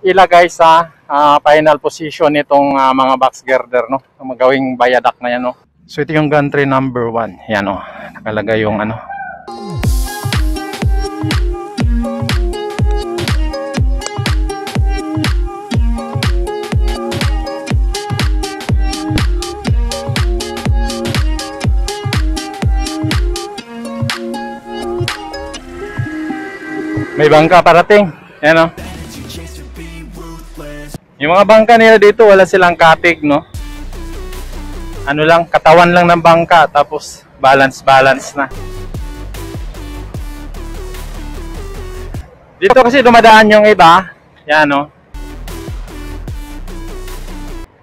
ilagay sa final position nitong mga box girder, no? Magawing viaduct na yan, no? So ito yung gantry number 1. Yan, oh. Nakalagay yung ano. May bangka parating. Yan, oh. Yung mga bangka nila dito, wala silang katig, no? Ano lang, katawan lang ng bangka, tapos balance na. Dito kasi dumadaan yung iba. Yan, no?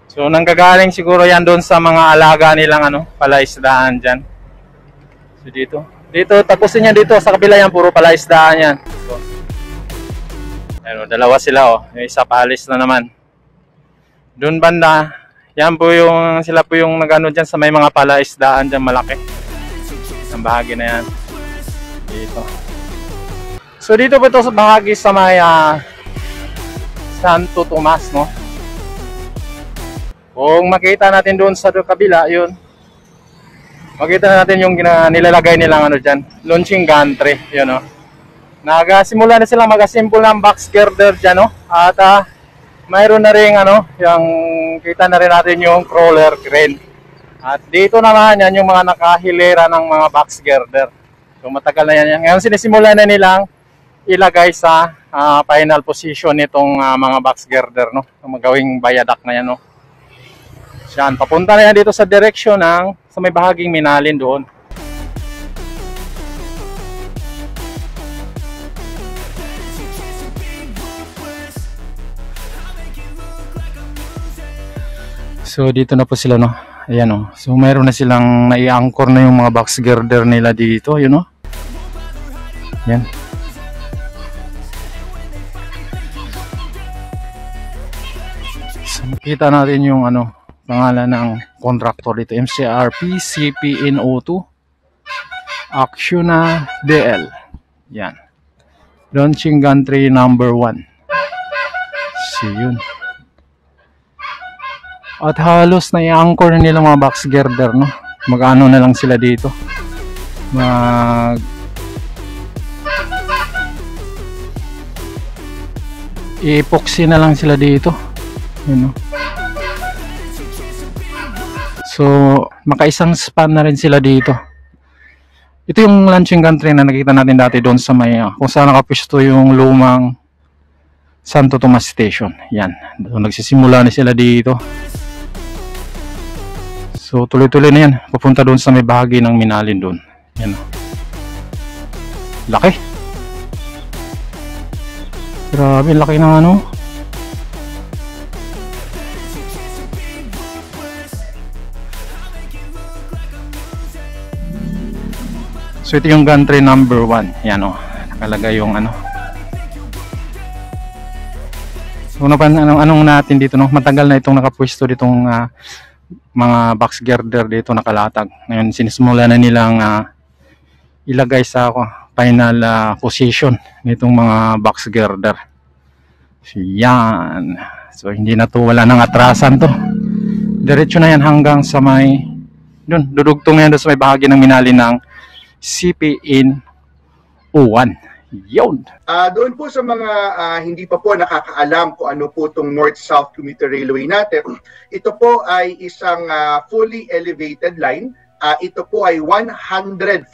So, nanggagaling siguro yan doon sa mga alaga nilang ano, palaisdaan dyan. So, dito, tapusin yan dito, sa kabila yan, puro palaisdaan yan. So, ayun, dalawa sila, oh. Yung isa paalis na naman. Doon banda, yan po yung, sila po yung nagano dyan sa may mga palaisdaan dyan malaki. Ang bahagi na yan. Dito. So dito po ito sa bahagi sa may Santo Tomas, no? Kung makita natin doon sa kabila, yun. Makita natin yung nilalagay nilang ano dyan, launching gantry, yun, no? Nagasimula na silang mag-assemble ng box girder dyan, no? At mayroon na rin ano, yung kita na rin natin yung crawler crane. At dito naman yan yung mga nakahilera ng mga box girder. So matagal na yan. Ngayon sinisimula na nilang ilagay sa final position nitong mga box girder, no? Magawing viaduct na yan, no? Yan, papunta na yan dito sa direksyon ng sa may bahaging Minalin doon. So dito na po sila, no. Ayan, oh. So mayroon na silang nai-anchor na yung mga box girder nila dito, yun, no. Yan. So makita natin yung ano, pangalan ng contractor dito, MCRP CPNO2 Acciona DL. Yan. Launching gantry number 1. So yun. At halos na i-anchor na nila mga box girder, no? Mag-ano na lang sila dito. I-epoxy na lang sila dito. Yun, no? So, makaisang span na rin sila dito. Ito yung launching gantry na nakita natin dati doon sa may kung saan nakapwesto yung lumang Santo Tomas Station. Yan. Doon nagsisimula na sila dito. So tuloy-tuloy na yan. Pupunta doon sa may bahagi ng Minalin doon. Yan. Laki. Grabe, laki ng ano. So ito yung gantry number 1. Yan, oh. Nakalagay yung ano. So anong natin dito, no? Matagal na itong nakapwesto ditong mga box girder dito nakalatag. Ngayon sinisimula na nilang ilagay sa final position nitong mga box girder. So yan. So hindi na to, wala nang atrasan to. Diretso na yan hanggang sa may doon, dudugtong na yan sa may bahagi ng Minalin ng CPN01. Yun. Doon po sa mga hindi pa po nakakaalam kung ano po itong North-South Commuter Railway natin, ito po ay isang fully elevated line. Ito po ay 147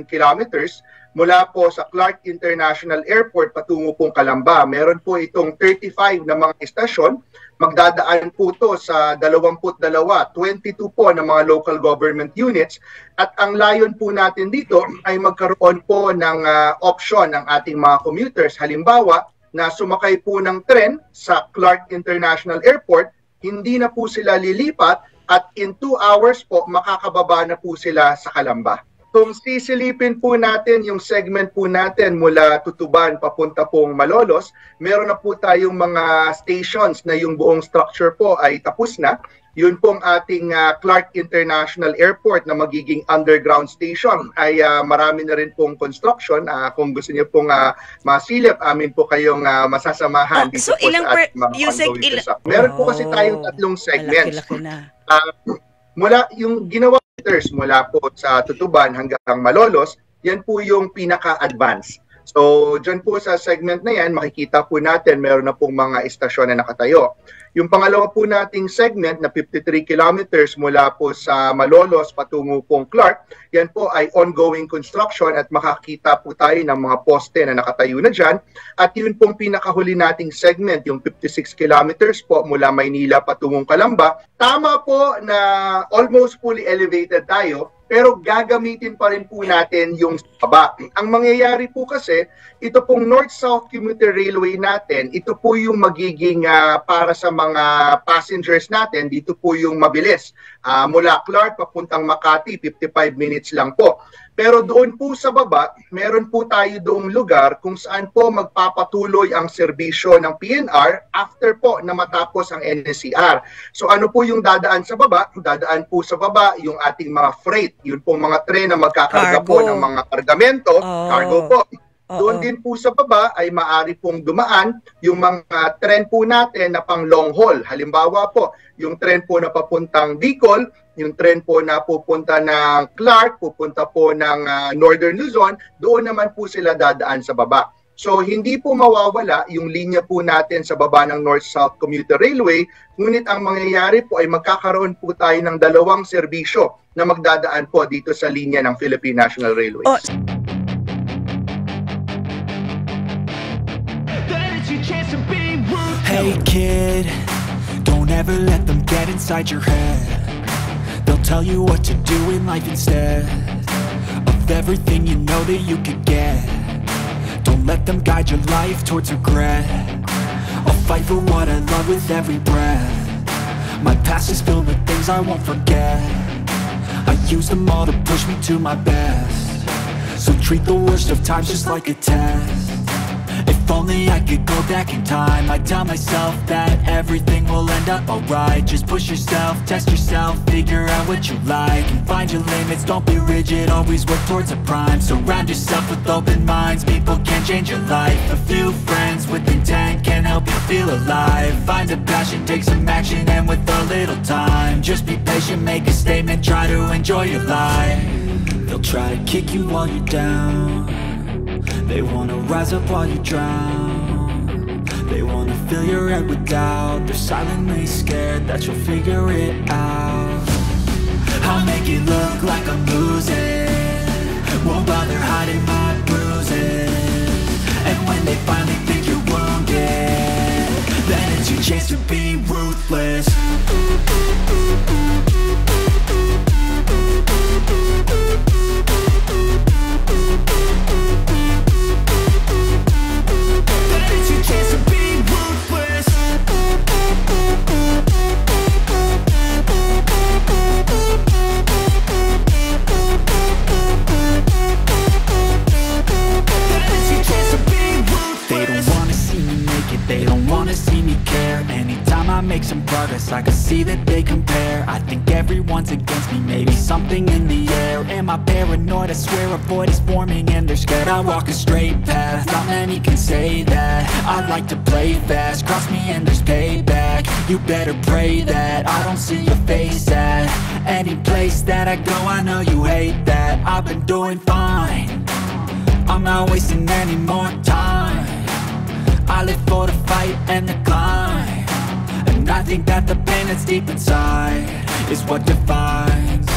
kilometers mula po sa Clark International Airport patungo pong Calamba. Meron po itong 35 na mga istasyon. Magdadaan po ito sa 22, 22 po ng mga local government units. At ang layon po natin dito ay magkaroon po ng option ng ating mga commuters. Halimbawa, na sumakay po ng tren sa Clark International Airport, hindi na po sila lilipat at in 2 hours po makakababa na po sila sa Calamba. Kung sisilipin po natin yung segment po natin mula Tutuban papunta pong Malolos, meron na po tayong mga stations na yung buong structure po ay tapos na. Yun pong ating Clark International Airport na magiging underground station ay marami na rin pong construction. Kung gusto niyo pong masilip, amin po kayong masasamahan dito so po sa ating mga ongoing construction. Meron po kasi tayong tatlong segments. Malaki-laki na. Mula yung ginawa mula po sa Tutuban hanggang Malolos, yan po yung pinaka-advance. So, dyan po sa segment na yan, makikita po natin meron na pong mga istasyon na nakatayo. Yung pangalawa po nating segment na 53 kilometers mula po sa Malolos patungo pong Clark, yan po ay ongoing construction at makakita po tayo ng mga poste na nakatayo na dyan. At yun pong pinakahuli nating segment, yung 56 kilometers po mula Maynila patungong Calamba. Tama po na almost fully elevated tayo, pero gagamitin pa rin po natin yung baba. Ang mangyayari po kasi, ito pong North-South Commuter Railway natin, ito po yung magiging para sa mga passengers natin, dito po yung mabilis. Mula Clark papuntang Makati, 55 minutes lang po. Pero doon po sa baba, meron po tayo doong lugar kung saan po magpapatuloy ang serbisyo ng PNR after po na matapos ang NCR. So ano po yung dadaan sa baba? Dadaan po sa baba yung ating mga freight. Yun pong mga tren na magkakarga po ng mga kargamento, cargo po. Doon din po sa baba ay maaari pong dumaan yung mga tren po natin na pang long haul. Halimbawa po, yung tren po na papuntang Bicol, yung tren po na pupunta ng Clark, pupunta po ng Northern Luzon, doon naman po sila dadaan sa baba. So hindi po mawawala yung linya po natin sa baba ng North-South Commuter Railway, ngunit ang mangyayari po ay magkakaroon po tayo ng dalawang serbisyo na magdadaan po dito sa linya ng Philippine National Railway. Hey kid, don't ever let them get inside your head. They'll tell you what to do in life instead of everything you know that you could get. Don't let them guide your life towards regret. I'll fight for what I love with every breath. My past is filled with things I won't forget. I use them all to push me to my best. So treat the worst of times just like a test. If only I could go back in time, I'd tell myself that everything will end up alright. Just push yourself, test yourself, figure out what you like, and find your limits, don't be rigid, always work towards a prime. Surround yourself with open minds, people can change your life. A few friends with intent can help you feel alive. Find a passion, take some action, and with a little time, just be patient, make a statement, try to enjoy your life. They'll try to kick you while you're down. They wanna rise up while you drown. They wanna fill your head with doubt. They're silently scared that you'll figure it out. I'll make it look like I'm losing, won't bother hiding my bruises. And when they finally think you're wounded, then it's your chance to be ruthless. They don't wanna see me care. Anytime I make some progress, I can see that they compare. I think everyone's against me, maybe something in the air. Am I paranoid? I swear a void is forming and they're scared I walk a straight path. Not many can say that. I like to play fast, cross me and there's payback. You better pray that I don't see your face at any place that I go. I know you hate that. I've been doing fine, I'm not wasting any more time. I live for the fight and the climb, and I think that the pain that's deep inside is what defines.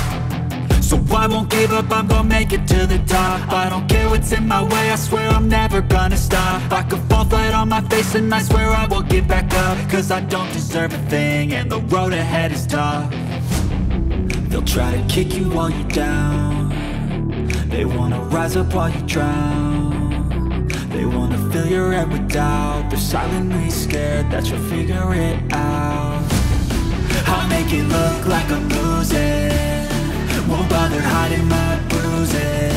So I won't give up, I'm gonna make it to the top. I don't care what's in my way, I swear I'm never gonna stop. I could fall flat on my face and I swear I will get back up, cause I don't deserve a thing and the road ahead is tough. They'll try to kick you while you're down. They wanna rise up while you drown. They wanna fill your head with doubt. They're silently scared that you'll figure it out. I'll make it look like I'm losing, won't bother hiding my bruises. losing.